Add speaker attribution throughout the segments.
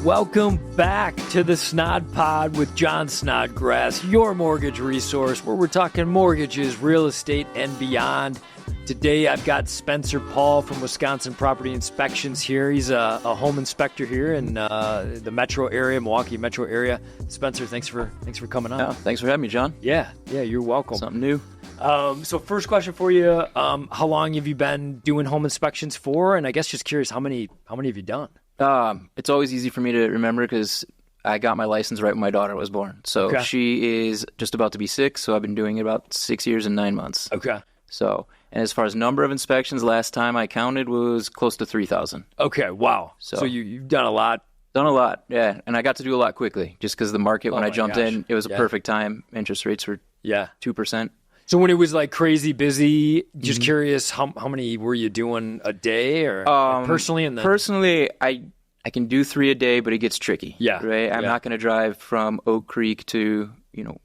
Speaker 1: Welcome back to the Snod Pod with John Snodgrass, your mortgage resource, where we're talking mortgages, real estate, and beyond. Today, I've got Spencer Paul from Wisconsin Property Inspections here. He's a home inspector here in the metro area, Milwaukee metro area. Spencer, thanks for coming on.
Speaker 2: Yeah, thanks for having me, John.
Speaker 1: Yeah, you're welcome.
Speaker 2: Something new.
Speaker 1: So first question for you, how long have you been doing home inspections for? And I guess just curious, how many have you done?
Speaker 2: It's always easy for me to remember because I got my license right when my daughter was born. So She is just about to be 6, so I've been doing it about 6 years and 9 months.
Speaker 1: Okay.
Speaker 2: So, and as far as number of inspections, last time I counted was close to 3,000.
Speaker 1: Okay, wow. So you've done a lot.
Speaker 2: Done a lot, yeah. And I got to do a lot quickly just because the market, when I jumped in, it was a perfect time. Interest rates were 2%.
Speaker 1: So when it was like crazy busy, just curious, how many were you doing a day or personally? And then...
Speaker 2: Personally, I can do 3 a day, but it gets tricky. Yeah. Right? I'm not going to drive from Oak Creek to,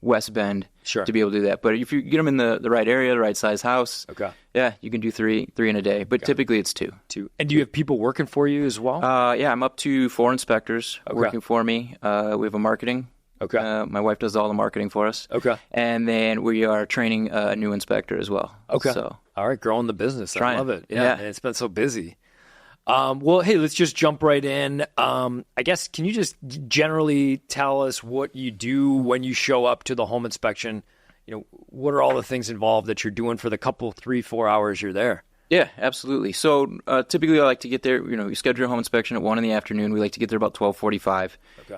Speaker 2: West Bend to be able to do that. But if you get them in the right area, the right size house, you can do three in a day. But typically it's 2.
Speaker 1: And do you have people working for you as well?
Speaker 2: Yeah, I'm up to 4 inspectors working for me. We have a marketing. My wife does all the marketing for us. And then we are training a new inspector as well. So,
Speaker 1: all right, growing the business. I love it. Yeah. And it's been so busy. Well, hey, let's just jump right in. I guess, can you just generally tell us what you do when you show up to the home inspection? What are all the things involved that you're doing for the couple, 3-4 hours you're there?
Speaker 2: Yeah, absolutely. So typically I like to get there, you schedule a home inspection at 1 in the afternoon. We like to get there about 12:45.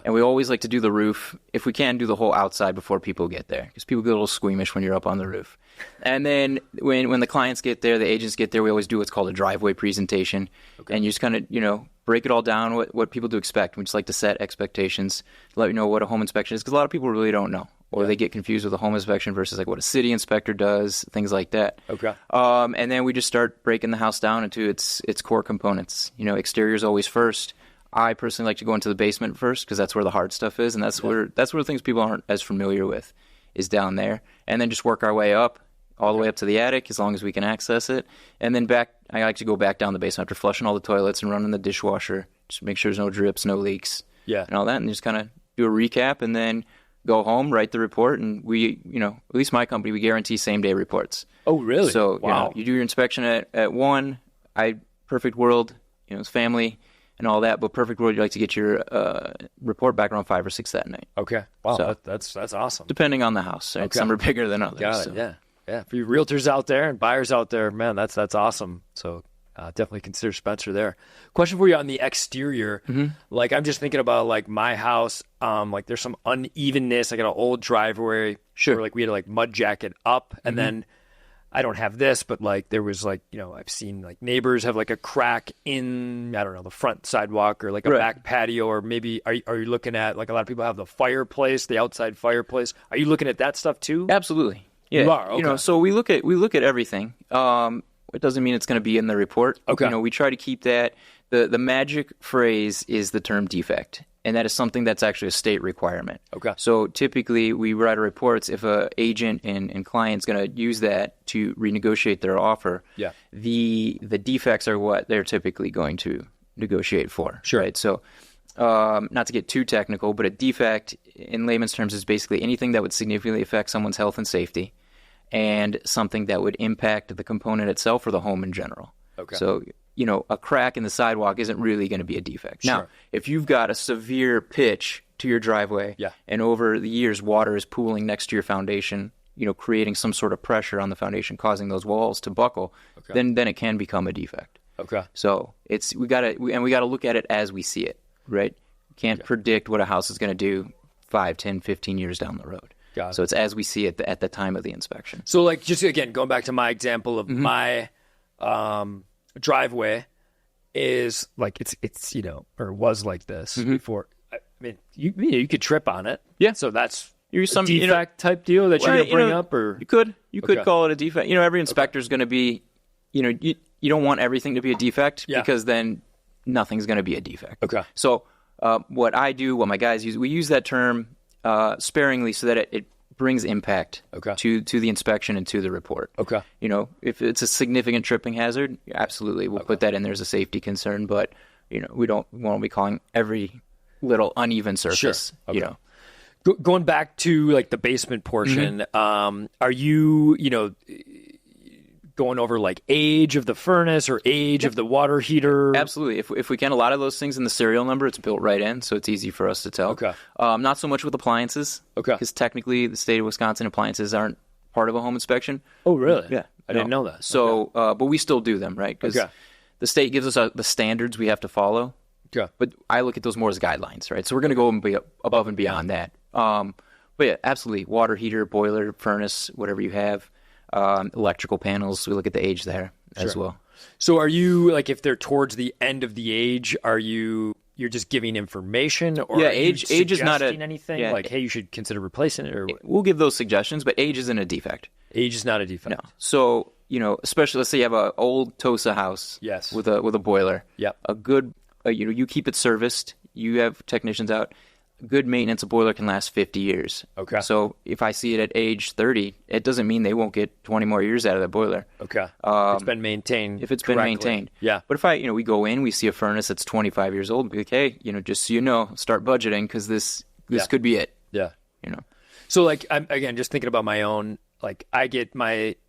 Speaker 2: And we always like to do the roof, if we can, do the whole outside before people get there. Because people get a little squeamish when you're up on the roof. And then when the clients get there, the agents get there, we always do what's called a driveway presentation. And you just kind of, break it all down, what people to expect. We just like to set expectations, let you know what a home inspection is. Because a lot of people really don't know. Or they get confused with a home inspection versus like what a city inspector does, things like that. And then we just start breaking the house down into its core components. Exterior is always first. I personally like to go into the basement first because that's where the hard stuff is, and that's where things people aren't as familiar with is down there. And then just work our way up, all the way up to the attic as long as we can access it. And then back, I like to go back down the basement after flushing all the toilets and running the dishwasher, just make sure there's no drips, no leaks, and all that, and just kind of do a recap and then go home, write the report, and we, at least my company, we guarantee same-day reports.
Speaker 1: Oh, really?
Speaker 2: So, you do your inspection at 1, perfect world, it's family and all that, but perfect world, you like to get your report back around 5 or 6 that night.
Speaker 1: Okay. Wow, so, that's awesome.
Speaker 2: Depending on the house, right? Some are bigger than others.
Speaker 1: Got it, yeah. For you realtors out there and buyers out there, man, that's awesome. So definitely consider Spencer there. Question for you on the exterior. Like, I'm just thinking about like my house. Like there's some unevenness. I got an old driveway. Where, like we had to like mud jacket up, and then I don't have this, but like there was like I've seen like neighbors have like a crack in the front sidewalk or like a back patio, or maybe are you looking at like a lot of people have the fireplace, the outside fireplace? Are you looking at that stuff too?
Speaker 2: Absolutely. Yeah.
Speaker 1: You are. Okay.
Speaker 2: So we look at everything. It doesn't mean it's going to be in the report. We try to keep that. The magic phrase is the term defect, and that is something that's actually a state requirement. So typically we write reports if an agent and client's going to use that to renegotiate their offer. The defects are what they're typically going to negotiate for. Right? So not to get too technical, but a defect in layman's terms is basically anything that would significantly affect someone's health and safety, and something that would impact the component itself or the home in general. So, a crack in the sidewalk isn't really going to be a defect. Now, if you've got a severe pitch to your driveway, and over the years water is pooling next to your foundation, creating some sort of pressure on the foundation, causing those walls to buckle, then it can become a defect. So we gotta look at it as we see it, right? Can't predict what a house is going to do 5, 10, 15 years down the road. So it's as we see it at the time of the inspection.
Speaker 1: So like, just again, going back to my example of my driveway is like, it's or was like this before. I mean, you could trip on it. So that's some defect type deal that you're going to bring up, or
Speaker 2: you could call it a defect. Every inspector is going to be, you don't want everything to be a defect because then nothing's going to be a defect. So what my guys use, we use that term sparingly so that it brings impact to the inspection and to the report. If it's a significant tripping hazard, absolutely, we'll put that in there as a safety concern, but we don't want to be calling every little uneven surface.
Speaker 1: Sure. Okay.
Speaker 2: You know.
Speaker 1: Going back to like the basement portion, are you, going over like age of the furnace or age of the water heater?
Speaker 2: Absolutely. If we can, a lot of those things in the serial number, it's built right in, so it's easy for us to tell.
Speaker 1: Okay.
Speaker 2: Not so much with appliances.
Speaker 1: Okay.
Speaker 2: Because technically the state of Wisconsin appliances aren't part of a home inspection.
Speaker 1: Oh, really?
Speaker 2: Yeah.
Speaker 1: I didn't know that.
Speaker 2: So, but we still do them, right? Because the state gives us the standards we have to follow.
Speaker 1: Okay.
Speaker 2: But I look at those more as guidelines, right? So we're going to go and be above and beyond that. But yeah, absolutely. Water heater, boiler, furnace, whatever you have. Electrical panels, we look at the age there as well.
Speaker 1: So are you, like, if they're towards the end of the age, you're just giving information, or
Speaker 2: age is not
Speaker 1: anything? Like, hey, you should consider replacing it, or
Speaker 2: we'll give those suggestions, but age isn't a defect.
Speaker 1: Age is not a defect.
Speaker 2: No. So, especially let's say you have an old TOSA house with a boiler.
Speaker 1: Yep.
Speaker 2: A good you keep it serviced, you have technicians out. Good maintenance, a boiler can last 50 years.
Speaker 1: Okay.
Speaker 2: So if I see it at age 30, it doesn't mean they won't get 20 more years out of that boiler.
Speaker 1: Okay. If it's been maintained.
Speaker 2: If it's been maintained.
Speaker 1: Yeah.
Speaker 2: But if we go in, we see a furnace that's 25 years old, be like, hey, just so you know, start budgeting because this could be it.
Speaker 1: Yeah. So like, I'm again just thinking about my own. Like, I get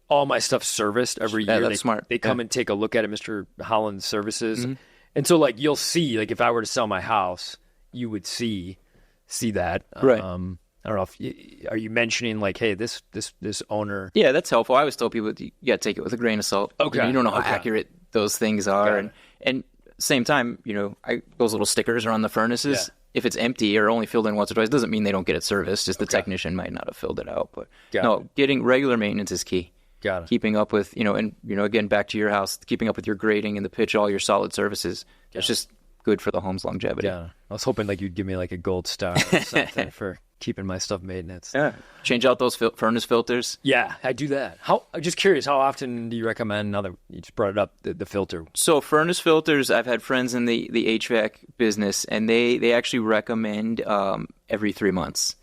Speaker 1: all my stuff serviced every year.
Speaker 2: That's smart.
Speaker 1: They come and take a look at it, Mr. Holland's Services, and so like you'll see, like, if I were to sell my house, you would see that.
Speaker 2: Right.
Speaker 1: I don't know if are you mentioning like, hey, this owner.
Speaker 2: Yeah, that's helpful. I always tell people you got to take it with a grain of salt.
Speaker 1: Okay.
Speaker 2: You don't know how accurate those things are, and same time, those little stickers are on the furnaces. Yeah. If it's empty or only filled in once or twice, doesn't mean they don't get it serviced. Just the technician might not have filled it out. But getting regular maintenance is key.
Speaker 1: Got it.
Speaker 2: Keeping up with, again, back to your house, keeping up with your grading and the pitch, all your solid surfaces. It's just good for the home's longevity.
Speaker 1: Yeah. I was hoping like you'd give me like a gold star or something for keeping my stuff maintenance.
Speaker 2: Yeah. Change out those furnace filters.
Speaker 1: Yeah, I do that. I'm just curious, how often do you recommend, now that you just brought it up, the filter?
Speaker 2: So furnace filters, I've had friends in the HVAC business, and they actually recommend every 3 months.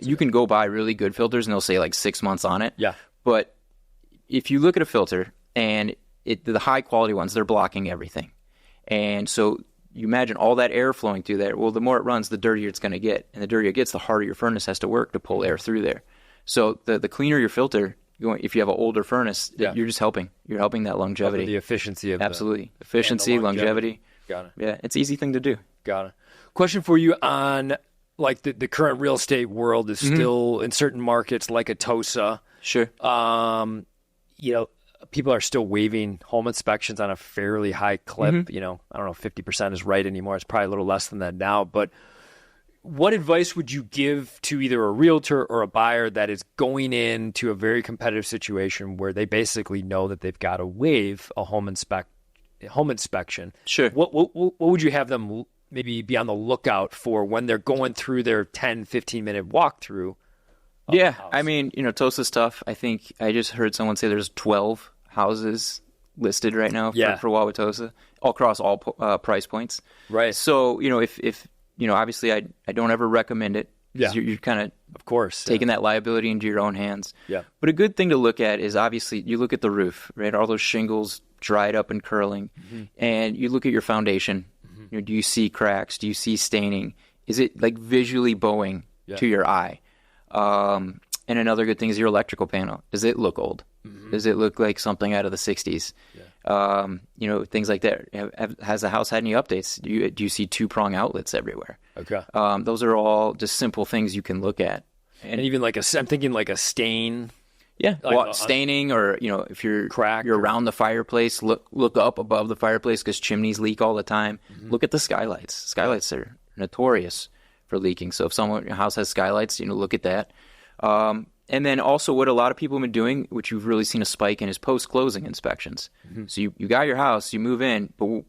Speaker 2: You can go buy really good filters, and they'll say like 6 months on it.
Speaker 1: Yeah.
Speaker 2: But if you look at a filter, and the high quality ones, they're blocking everything. And so you imagine all that air flowing through there. Well, the more it runs, the dirtier it's going to get. And the dirtier it gets, the harder your furnace has to work to pull air through there. So the cleaner your filter, if you have an older furnace, you're just helping. You're helping that longevity.
Speaker 1: The efficiency of
Speaker 2: Absolutely. Efficiency, longevity.
Speaker 1: Got it.
Speaker 2: Yeah, it's an easy thing to do.
Speaker 1: Got it. Question for you on, like, the current real estate world is still, in certain markets, like a TOSA.
Speaker 2: Sure.
Speaker 1: People are still waiving home inspections on a fairly high clip. I don't know if 50% is right anymore. It's probably a little less than that now. But what advice would you give to either a realtor or a buyer that is going into a very competitive situation where they basically know that they've got to waive a home inspection?
Speaker 2: Sure.
Speaker 1: What would you have them maybe be on the lookout for when they're going through their 10, 15-minute walkthrough?
Speaker 2: Yeah, I mean, TOSA's tough. I think I just heard someone say there's 12 houses listed right now for Waive TOSA, all across all price points.
Speaker 1: Right.
Speaker 2: So, if obviously I don't ever recommend it.
Speaker 1: Yeah.
Speaker 2: You're kind
Speaker 1: of course,
Speaker 2: taking that liability into your own hands.
Speaker 1: Yeah.
Speaker 2: But a good thing to look at is obviously you look at the roof, right? All those shingles dried up and curling, and you look at your foundation. Do you see cracks? Do you see staining? Is it like visually bowing to your eye? And another good thing is your electrical panel. Does it look old? Does it look like something out of the 60s? Yeah. Things like that. Has the house had any updates? Do you see two-prong outlets everywhere?
Speaker 1: Okay.
Speaker 2: Those are all just simple things you can look at.
Speaker 1: And even I'm thinking like a stain.
Speaker 2: Yeah, staining, or if you're
Speaker 1: cracked,
Speaker 2: you're around the fireplace, look up above the fireplace because chimneys leak all the time. Look at the skylights. Skylights are notorious for leaking. So if your house has skylights, look at that. And then also what a lot of people have been doing, which you've really seen a spike in, is post-closing inspections. So you got your house, you move in, but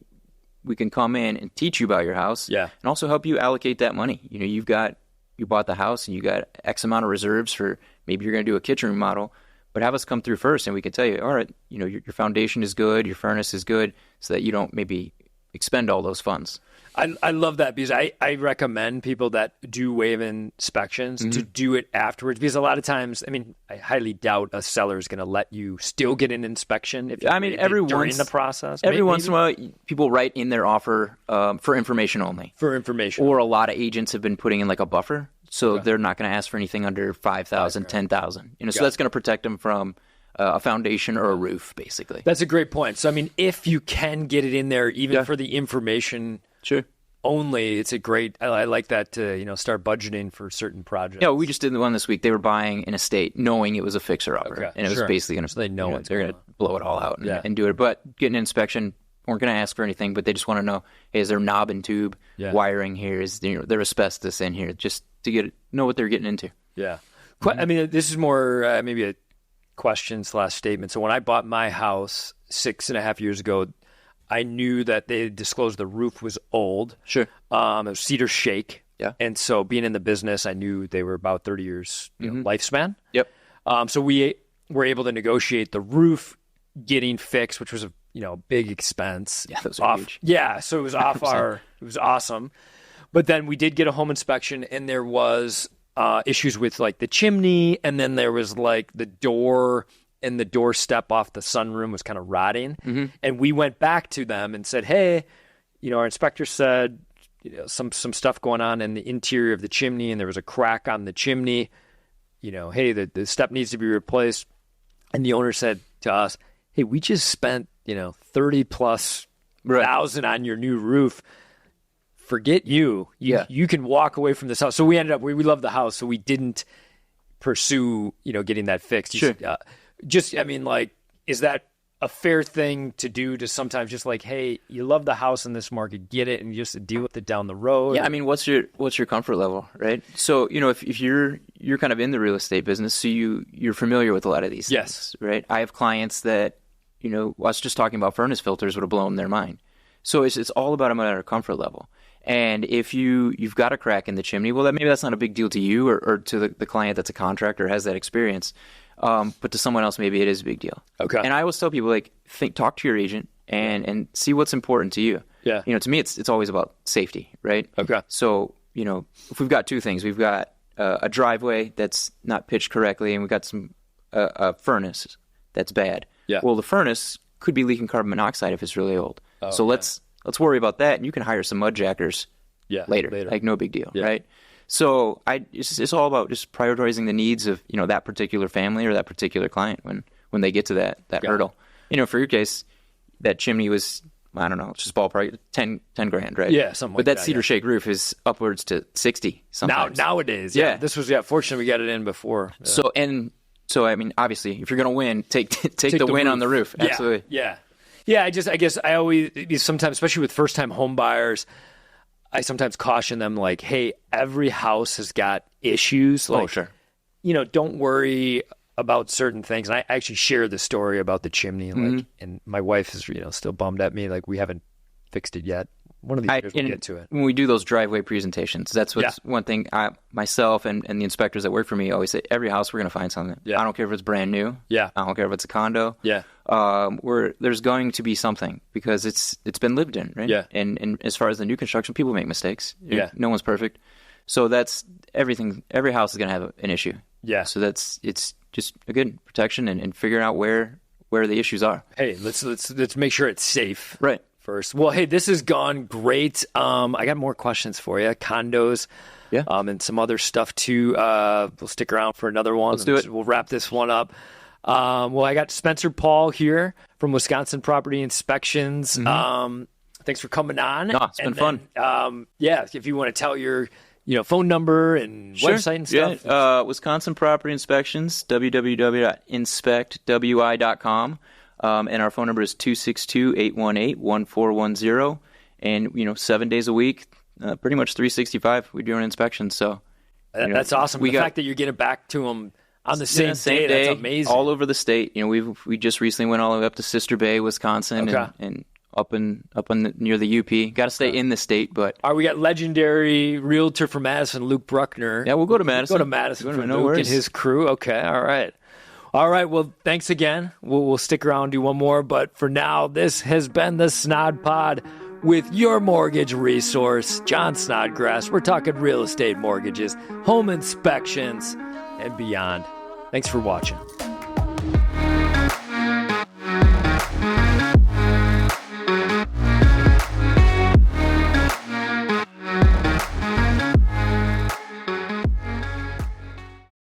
Speaker 2: we can come in and teach you about your house, and also help you allocate that money. You bought the house and you got X amount of reserves for maybe you're going to do a kitchen remodel, but have us come through first and we can tell you, all right, your foundation is good, your furnace is good, so that you don't maybe expend all those funds.
Speaker 1: I love that because I recommend people that do Waive inspections to do it afterwards, because a lot of times, I mean, I highly doubt a seller is going to let you still get an inspection if you during the process.
Speaker 2: Every once in a while, people write in their offer for information only.
Speaker 1: For information.
Speaker 2: Or a lot of agents have been putting in like a buffer, so they're not going to ask for anything under $5,000, $10,000. So that's going to protect them from a foundation or a roof, basically.
Speaker 1: That's a great point. So, I mean, if you can get it in there, even for the information only, it's a great. I like that to start budgeting for certain projects.
Speaker 2: Yeah, we just did the one this week. They were buying an estate, knowing it was a fixer-upper, and it was basically going to.
Speaker 1: So they know
Speaker 2: they're going to blow it all out and do it. But getting an inspection, weren't going to ask for anything, but they just want to know: hey, is there knob and tube wiring here? Is there asbestos in here? Just to know what they're getting into.
Speaker 1: Yeah, I mean, this is more maybe a question/statement. So when I bought my house 6.5 years ago, I knew that they disclosed the roof was old.
Speaker 2: Sure.
Speaker 1: It was cedar shake.
Speaker 2: Yeah.
Speaker 1: And so being in the business, I knew they were about 30 years lifespan.
Speaker 2: Yep.
Speaker 1: So we were able to negotiate the roof getting fixed, which was a big expense.
Speaker 2: Yeah, those are huge.
Speaker 1: Yeah, so it was off 100%. It was awesome. But then we did get a home inspection, and there was issues with like the chimney, and then there was like the door, and the doorstep off the sunroom was kind of rotting. And we went back to them and said, hey, our inspector said some stuff going on in the interior of the chimney, and there was a crack on the chimney. Hey, the step needs to be replaced. And the owner said to us, hey, we just spent 30+ thousand on your new roof. Forget you. You can walk away from this house. So we ended up, we love the house, so we didn't pursue getting that fixed.
Speaker 2: Sure.
Speaker 1: I mean, like, is that a fair thing to do, to sometimes just like, hey, you love the house in this market, get it, and just deal with it down the road?
Speaker 2: Yeah, I mean, what's your comfort level, right? So, if you're kind of in the real estate business, so you're familiar with a lot of these things, right? I have clients that, us just talking about furnace filters would have blown their mind. So it's all about a matter of comfort level. And if you've got a crack in the chimney, well, maybe that's not a big deal to you or to the client that's a contractor, has that experience. But to someone else, maybe it is a big deal.
Speaker 1: Okay.
Speaker 2: And I always tell people, like, talk to your agent and see what's important to you.
Speaker 1: Yeah.
Speaker 2: To me, it's always about safety, right?
Speaker 1: Okay.
Speaker 2: So, if we've got two things, we've got a driveway that's not pitched correctly, and we've got a furnace that's bad.
Speaker 1: Yeah.
Speaker 2: Well, the furnace could be leaking carbon monoxide if it's really old. So let's worry about that, and you can hire some mud jackers later. Like, no big deal, right? So it's all about just prioritizing the needs of that particular family or that particular client when they get to that hurdle. For your case, that chimney was, I don't know, it's just ballpark 10 grand, right?
Speaker 1: Yeah, something like that.
Speaker 2: But that cedar shake roof is upwards to 60 sometimes.
Speaker 1: Nowadays, This was fortunately we got it in before. Yeah.
Speaker 2: So I mean, obviously, if you're going to win, take the win
Speaker 1: roof
Speaker 2: on the roof. Absolutely.
Speaker 1: Yeah. I guess I always sometimes, especially with first time home buyers, I sometimes caution them, like, hey, every house has got issues. Like,
Speaker 2: sure.
Speaker 1: Don't worry about certain things. And I actually share the story about the chimney, and my wife is still bummed at me, like, we haven't fixed it yet. One of these years we'll get to it.
Speaker 2: When we do those driveway presentations, that's what's one thing myself and the inspectors that work for me always say, every house we're going to find something. Yeah. I don't care if it's brand new.
Speaker 1: Yeah.
Speaker 2: I don't care if it's a condo.
Speaker 1: Yeah.
Speaker 2: There's going to be something because it's been lived in, right?
Speaker 1: Yeah.
Speaker 2: And as far as the new construction, people make mistakes.
Speaker 1: Yeah.
Speaker 2: No one's perfect. So that's everything. Every house is going to have an issue.
Speaker 1: Yeah.
Speaker 2: So it's just a good protection and figuring out where the issues are.
Speaker 1: Hey, let's make sure it's safe.
Speaker 2: Right.
Speaker 1: First. Well, hey, this has gone great. I got more questions for you. Condos, and some other stuff too. We'll stick around for another one.
Speaker 2: Let's do it.
Speaker 1: We'll wrap this one up. Well, I got Spencer Paul here from Wisconsin Property Inspections. Thanks for coming on.
Speaker 2: No, it's been fun.
Speaker 1: If you want to tell your phone number and website and stuff.
Speaker 2: Yeah. Wisconsin Property Inspections, www.inspectwi.com. And our phone number is 262-818-1410. And, 7 days a week, pretty much 365, we do an inspection. So
Speaker 1: that's awesome. The fact that you're getting back to them on the same day, that's amazing.
Speaker 2: All over the state. We just recently went all the way up to Sister Bay, Wisconsin, and up near the UP. Got to stay in the state, but
Speaker 1: we got legendary realtor from Madison, Luke Bruckner.
Speaker 2: Yeah, we'll go to Madison.
Speaker 1: Go to Madison for Luke and his crew. Okay, all right. All right, well, thanks again. We'll stick around and do one more. But for now, this has been the Snod Pod with your mortgage resource, John Snodgrass. We're talking real estate mortgages, home inspections, and beyond. Thanks for watching.